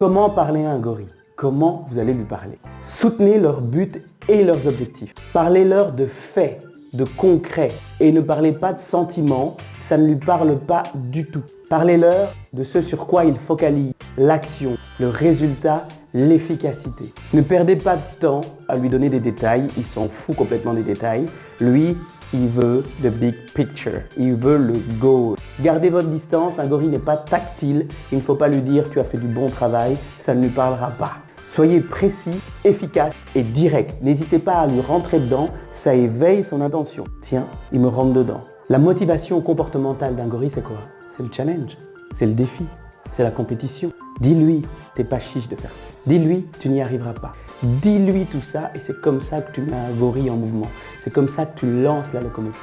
Comment parler à un gorille? Comment vous allez lui parler? Soutenez leurs buts et leurs objectifs. Parlez-leur de faits, de concret. Et ne parlez pas de sentiments, ça ne lui parle pas du tout. Parlez-leur de ce sur quoi il focalise, l'action, le résultat, l'efficacité. Ne perdez pas de temps à lui donner des détails, il s'en fout complètement des détails. Lui, il veut the big picture, il veut le goal. Gardez votre distance, un gorille n'est pas tactile, il ne faut pas lui dire tu as fait du bon travail, ça ne lui parlera pas. Soyez précis, efficace et direct. N'hésitez pas à lui rentrer dedans, ça éveille son attention. Tiens, il me rentre dedans. La motivation comportementale d'un gorille, c'est quoi? C'est le challenge, c'est le défi, c'est la compétition. Dis-lui, t'es pas chiche de faire ça. Dis-lui, tu n'y arriveras pas. Dis-lui tout ça et c'est comme ça que tu mets un gorille en mouvement. C'est comme ça que tu lances la locomotive.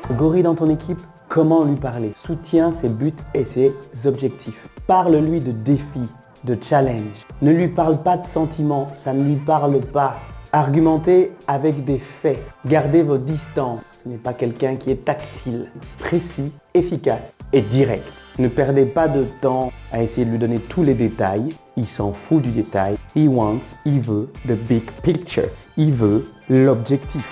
Le gorille dans ton équipe, comment lui parler? Soutiens ses buts et ses objectifs. Parle-lui de défis, de challenge. Ne lui parle pas de sentiments, ça ne lui parle pas. Argumentez avec des faits. Gardez vos distances. Ce n'est pas quelqu'un qui est tactile, précis, efficace et direct. Ne perdez pas de temps à essayer de lui donner tous les détails. Il s'en fout du détail. Il veut the big picture. Il veut l'objectif.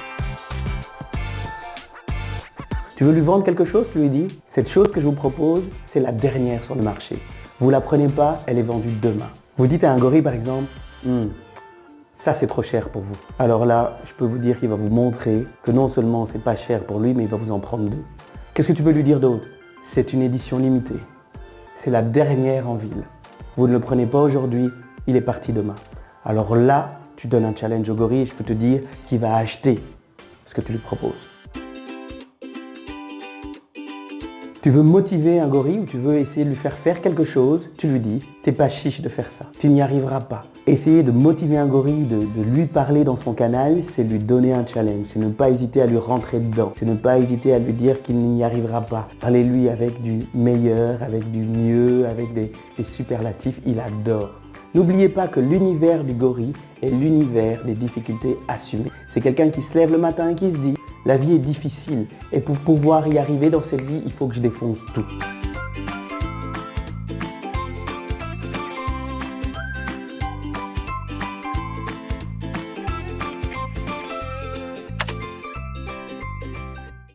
Tu veux lui vendre quelque chose, tu lui dis « Cette chose que je vous propose, c'est la dernière sur le marché. Vous ne la prenez pas, elle est vendue demain. » Vous dites à un gorille par exemple « Ça c'est trop cher pour vous. » Alors là, je peux vous dire qu'il va vous montrer que non seulement c'est pas cher pour lui, mais il va vous en prendre deux. Qu'est-ce que tu peux lui dire d'autre? C'est une édition limitée. C'est la dernière en ville. Vous ne le prenez pas aujourd'hui, il est parti demain. Alors là, tu donnes un challenge au gorille et je peux te dire qu'il va acheter ce que tu lui proposes. Tu veux motiver un gorille ou tu veux essayer de lui faire faire quelque chose, tu lui dis « T'es pas chiche de faire ça, tu n'y arriveras pas ». Essayer de motiver un gorille, de lui parler dans son canal, c'est lui donner un challenge, c'est ne pas hésiter à lui rentrer dedans, c'est ne pas hésiter à lui dire qu'il n'y arrivera pas. Parlez-lui avec du meilleur, avec du mieux, avec des superlatifs, il adore. N'oubliez pas que l'univers du gorille est l'univers des difficultés assumées. C'est quelqu'un qui se lève le matin et qui se dit « La vie est difficile et pour pouvoir y arriver dans cette vie, il faut que je défonce tout ».